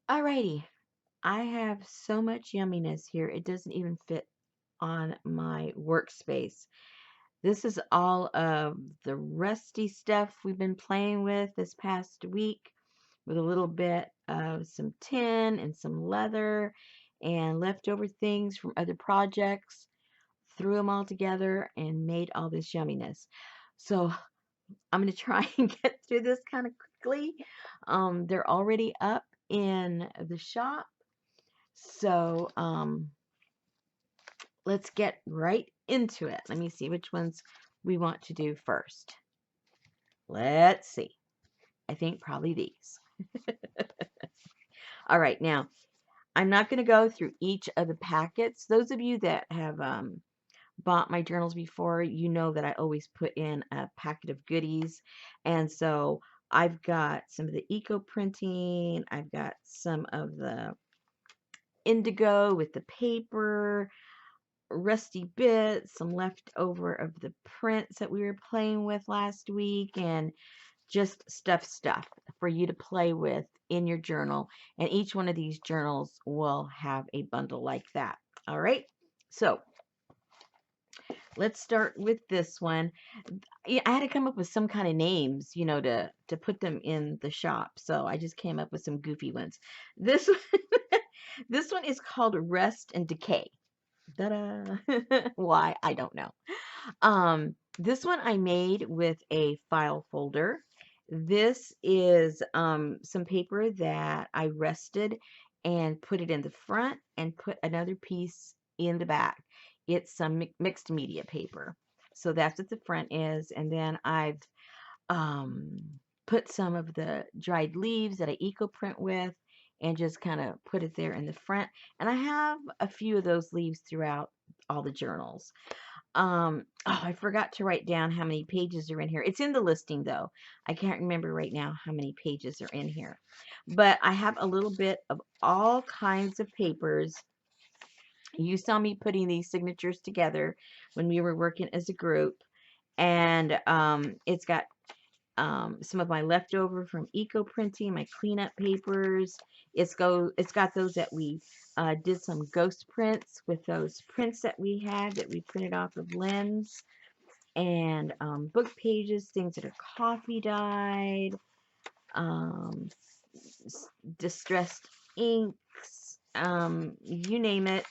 Alrighty, I have so much yumminess here, it doesn't even fit on my workspace. This is all of the rusty stuff we've been playing with this past week, with a little bit of some tin and some leather and leftover things from other projects. Threw them all together and made all this yumminess. So I'm going to try and get through this kind of quickly. They're already up in the shop. So let's get right into it. Let me see which ones we want to do first. Let's see. I think probably these. All right, now I'm not going to go through each of the packets. Those of you that have bought my journals before, you know that I always put in a packet of goodies. And so I've got some of the eco printing, I've got some of the indigo with the paper, rusty bits, some leftover of the prints that we were playing with last week, and just stuff for you to play with in your journal. And each one of these journals will have a bundle like that. All right. So let's start with this one. Yeah, I had to come up with some kind of names, to put them in the shop. So I just came up with some goofy ones. This this one is called Rest and Decay. Ta-da! Why? I don't know. This one I made with a file folder. This is some paper that I rested and put it in the front and put another piece in the back. It's some mixed media paper. So that's what the front is. And then I've um, put some of the dried leaves that I eco print with and just kind of put it there in the front. And I have a few of those leaves throughout all the journals. Oh, I forgot to write down how many pages are in here. It's in the listing though. I can't remember right now how many pages are in here. But I have a little bit of all kinds of papers. You saw me putting these signatures together when we were working as a group. And it's got some of my leftover from eco printing, my cleanup papers. It's got those that we did some ghost prints with those prints that we had that we printed off of Lens, and book pages, things that are coffee dyed, um, distressed inks, you name it,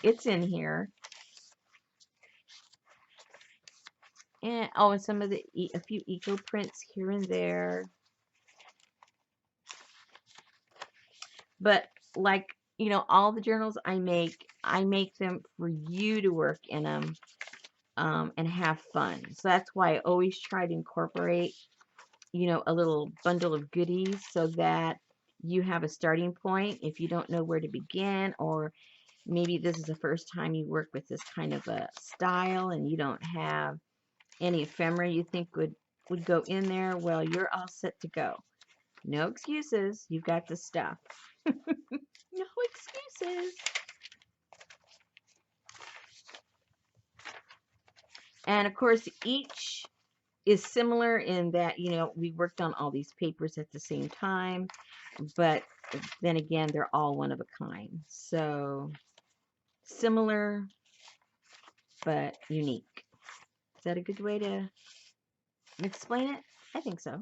it's in here. And oh, and some of the a few eco prints here and there. But like, all the journals I make them for you to work in them and have fun. So that's why I always try to incorporate, a little bundle of goodies so that you have a starting point if you don't know where to begin, or maybe this is the first time you work with this kind of a style and you don't have any ephemera you think would go in there. Well, you're all set to go. No excuses. You've got the stuff. No excuses. And of course, each is similar in that, we worked on all these papers at the same time, but then again, they're all one of a kind. So similar, but unique. Is that a good way to explain it? I think so.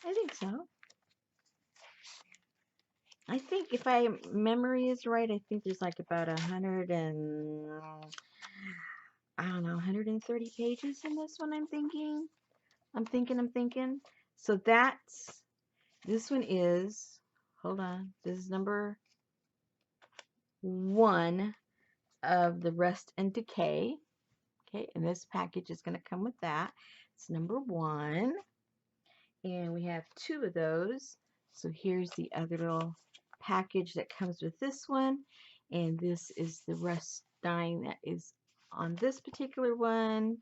I think so. I think if my memory is right, I think there's like about 100 and I don't know, 130 pages in this one. I'm thinking. So this one is, hold on, this is number 1 of the Rest and Decay. Okay, and this package is going to come with that. It's number 1. And we have 2 of those. So here's the other little package that comes with this one. And this is the rust dyeing that is on this particular one.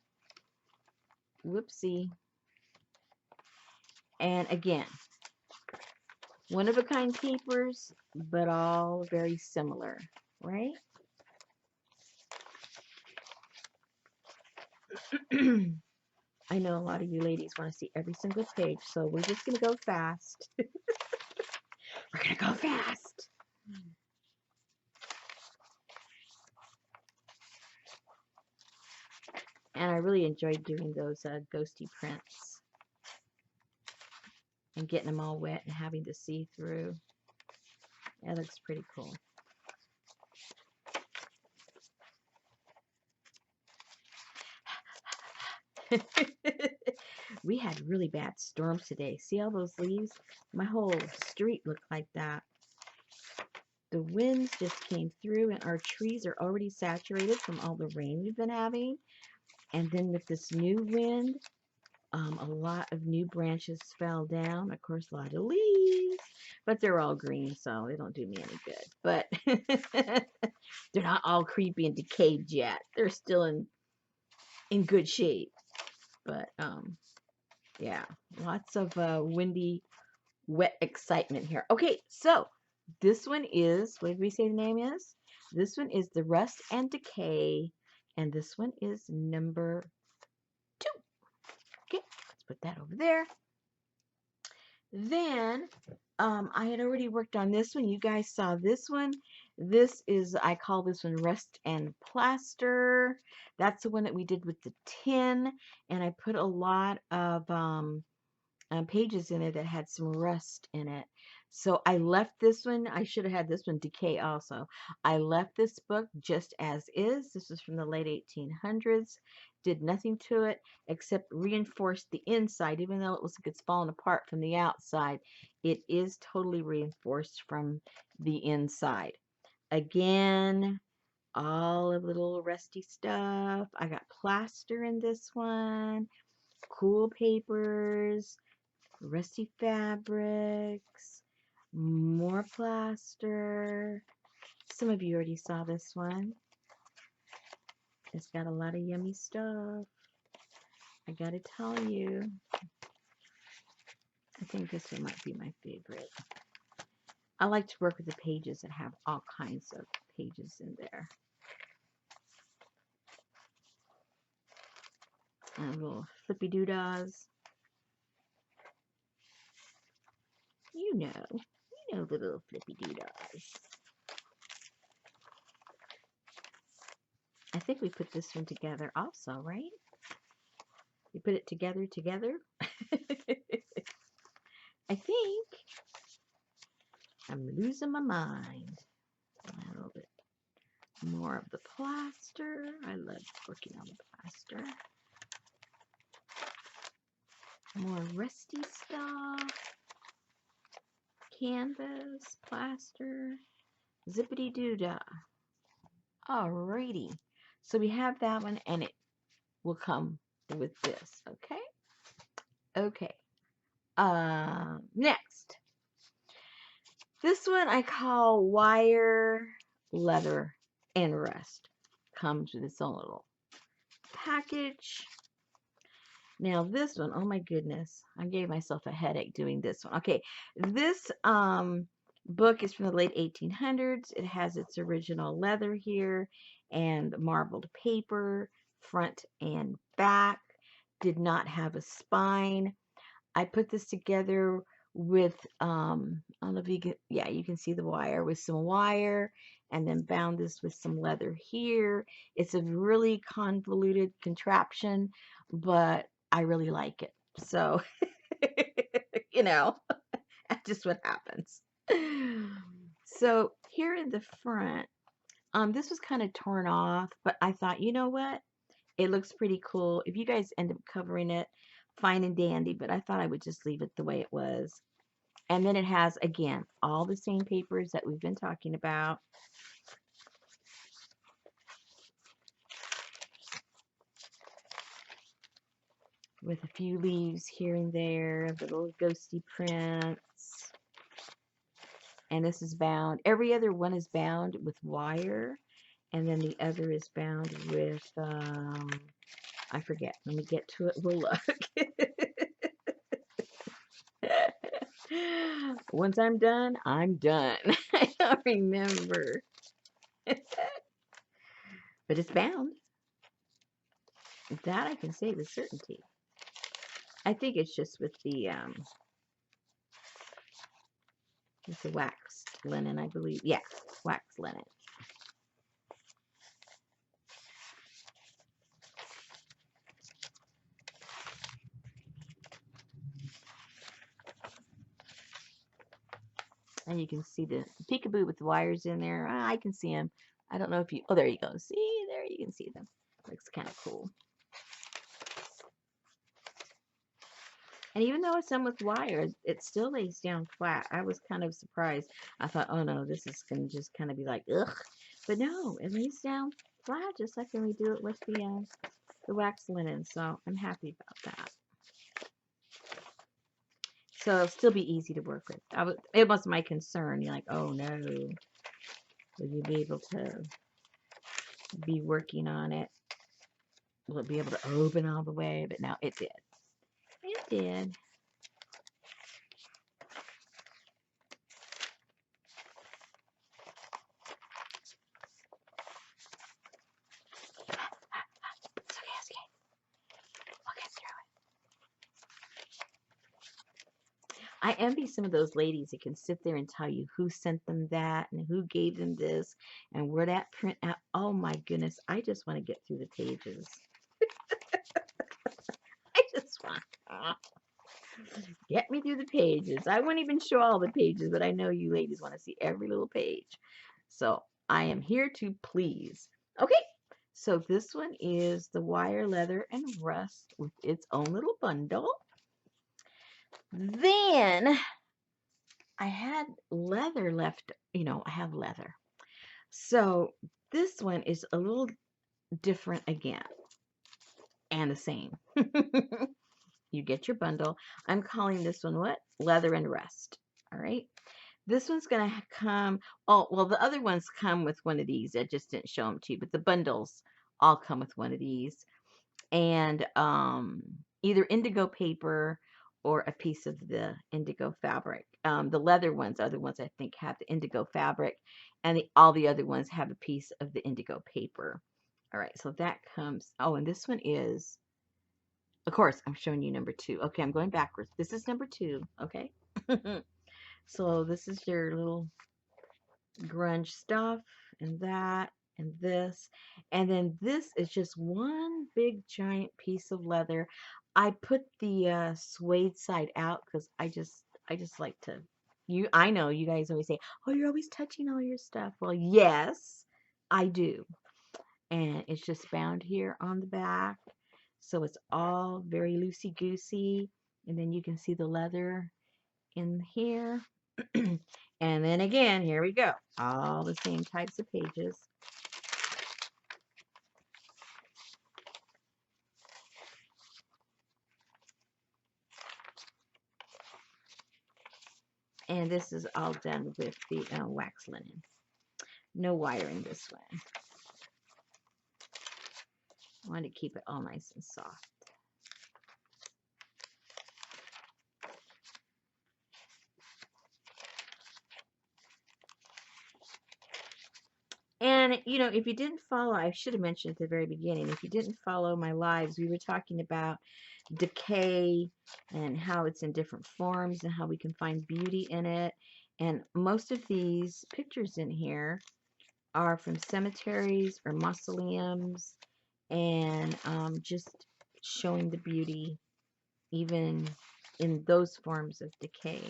Whoopsie. And again, one of a kind papers, but all very similar, right? I know a lot of you ladies want to see every single page, so we're just going to go fast. We're going to go fast. And I really enjoyed doing those ghosty prints and getting them all wet and having to see through. That looks pretty cool. We had really bad storms today. See all those leaves? My whole street looked like that. The winds just came through and our trees are already saturated from all the rain we've been having. And then with this new wind, a lot of new branches fell down. Of course, a lot of leaves, but they're all green, so they don't do me any good. But they're not all creepy and decayed yet. They're still in good shape. But yeah, lots of windy, wet excitement here. Okay, so this one is, what did we say the name is? This one is the Rust and Decay, and this one is number 2. Okay, let's put that over there. Then I had already worked on this one. You guys saw this one. This is, I call this one Rust and Plaster. That's the one that we did with the tin, and I put a lot of pages in it that had some rust in it. So I left this one. I should have had this one Decay also. I left this book just as is. This is from the late 1800s. Did nothing to it except reinforce the inside. Even though it looks like it's fallen apart from the outside, it is totally reinforced from the inside. Again, all of the little rusty stuff. I got plaster in this one, cool papers, rusty fabrics, more plaster. Some of you already saw this one. It's got a lot of yummy stuff. I gotta tell you. I think this one might be my favorite. I like to work with the pages that have all kinds of pages in there. And little flippy doodahs. You know the little flippy doodahs. I think we put this one together also, right? We put it together. I think I'm losing my mind. A little bit more of the plaster. I love working on the plaster. More rusty stuff. Canvas, plaster, zippity doo dah. Alrighty. So we have that one and it will come with this. Okay. Okay. Next. This one I call Wire, Leather, and Rust. Comes with its own little package. Now this one, oh my goodness, I gave myself a headache doing this one. Okay, this book is from the late 1800s. It has its original leather here and marbled paper, front and back. Did not have a spine. I put this together with, I don't know if you can, yeah, you can see the wire, with some wire, and then bound this with some leather here. It's a really convoluted contraption, but I really like it. So, you know, that's just what happens. So here in the front, this was kind of torn off, but I thought, you know what? It looks pretty cool. If you guys end up covering it, fine and dandy, but I thought I would just leave it the way it was. And then it has, again, all the same papers that we've been talking about. With a few leaves here and there, little ghosty prints. And this is bound. Every other one is bound with wire. And then the other is bound with, I forget. Let me get to it. We'll look. Once I'm done, I'm done. I don't remember. But it's bound. That I can say with certainty. I think it's just with the It's a waxed linen, I believe. Yeah, waxed linen. And you can see the peekaboo with the wires in there. I can see them. I don't know if you... Oh, there you go. See, there you can see them. Looks kind of cool. And even though it's done with wires, it still lays down flat. I was kind of surprised. I thought, oh no, this is going to just kind of be like, ugh. But no, it lays down flat just like when we do it with the wax linen. So I'm happy about that. So it'll still be easy to work with. It was my concern. You're like, oh no, will you be able to be working on it? Will it be able to open all the way? But no, it did. It did. It's okay, it's okay. We'll get through it. I envy some of those ladies that can sit there and tell you who sent them that and who gave them this and where that print out. Oh my goodness, I just want to get through the pages. I just want get me through the pages. I won't even show all the pages, but I know you ladies want to see every little page. So I am here to please. Okay, so this one is the wire, leather, and rust with its own little bundle. Then I had leather left. I have leather. So this one is a little different again and the same. You get your bundle. I'm calling this one what? Leather and rust. All right. This one's going to come, oh, well, the other ones come with one of these. I just didn't show them to you, but the bundles all come with one of these. And either indigo paper or a piece of the indigo fabric. The leather ones are the ones I think have the indigo fabric, and all the other ones have a piece of the indigo paper. All right, so that comes, oh, and this one is, of course, I'm showing you number 2. Okay, I'm going backwards. This is number 2, okay? So this is your little grunge stuff and that and this. And then this is just one big giant piece of leather. I put the suede side out because I just like to I know you guys always say, oh, you're always touching all your stuff. Well, yes, I do. And it's just bound here on the back. So it's all very loosey-goosey. And then you can see the leather in here. And then again, here we go. All the same types of pages. And this is all done with the wax linen. No wiring this one. I want to keep it all nice and soft. And, if you didn't follow, I should have mentioned at the very beginning, if you didn't follow my lives, we were talking about decay and how it's in different forms and how we can find beauty in it. And most of these pictures in here are from cemeteries or mausoleums and just showing the beauty even in those forms of decay.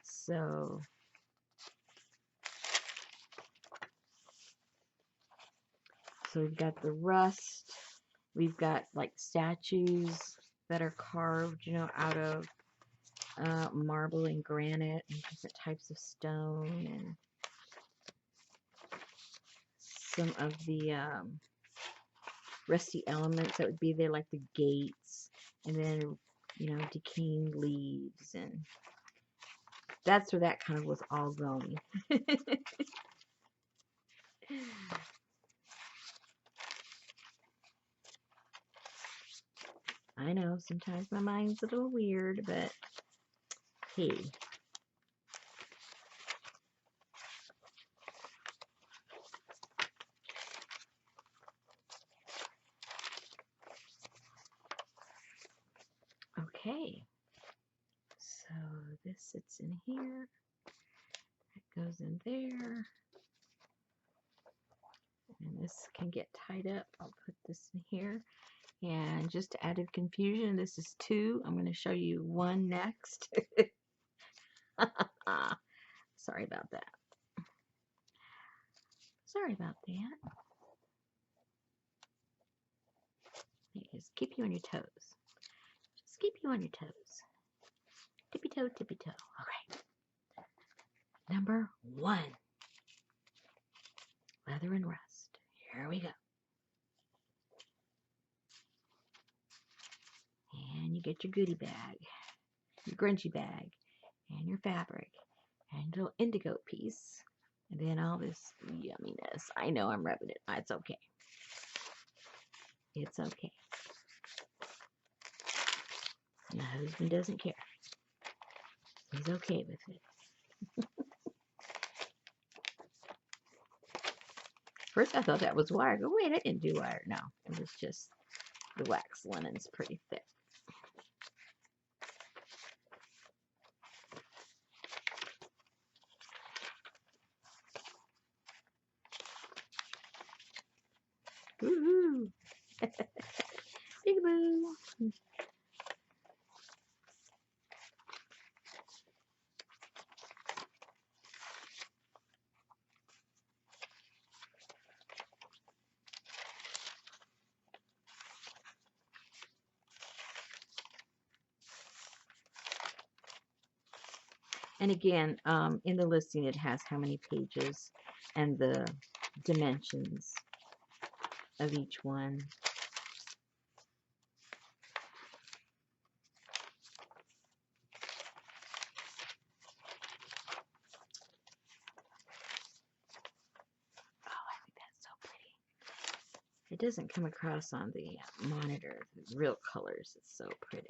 So we've got the rust. We've got like statues that are carved, out of marble and granite and different types of stone, and some of the rusty elements that would be there, like the gates, and then decaying leaves, and that's where that kind of was all going. I know sometimes my mind's a little weird, but hey. Okay, so this sits in here. goes in there. And this can get tied up. I'll put this in here. And just to add confusion, this is 2. I'm going to show you 1 next. Sorry about that. Sorry about that. Just keep you on your toes. Just keep you on your toes. Tippy toe, tippy toe. All right. Number 1. Leather and rust. Here we go. And you get your goodie bag, your grungy bag, and your fabric, and a little indigo piece, and then all this yumminess. I know I'm rubbing it. It's okay. It's okay. My husband doesn't care. He's okay with it. First I thought that was wire. Go, wait, I didn't do wire. No, it was just the wax linen's pretty thick. Woohoo! Peekaboo! And again, in the listing, it has how many pages and the dimensions of each one. Oh, I think that's so pretty. It doesn't come across on the monitor, the real colors. It's so pretty.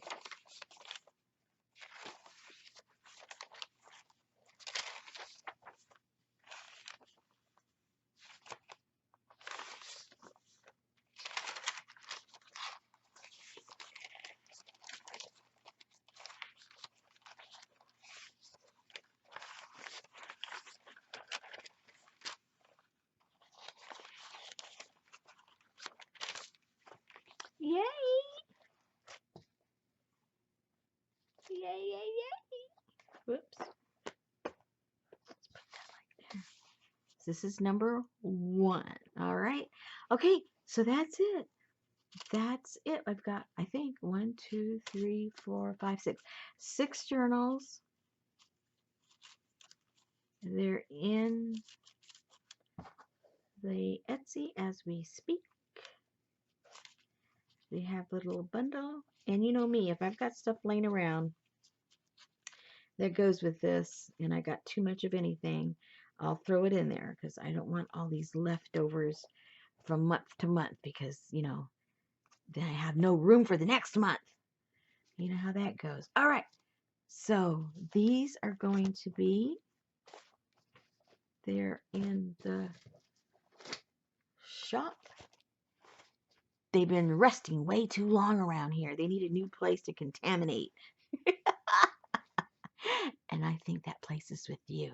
Yay! Yay, yay, yay! Whoops. Let's put that like there. This is number 1. All right. Okay, so that's it. That's it. I've got, I think, 1, 2, 3, 4, 5, 6. 6 journals. They're in the Etsy as we speak. They have a little bundle. And you know me, if I've got stuff laying around that goes with this and I got too much of anything, I'll throw it in there because I don't want all these leftovers from month to month because, you know, then I have no room for the next month. You know how that goes. All right. So these are going to be, they're in the shop. They've been resting way too long around here. They need a new place to contaminate. And I think that place is with you.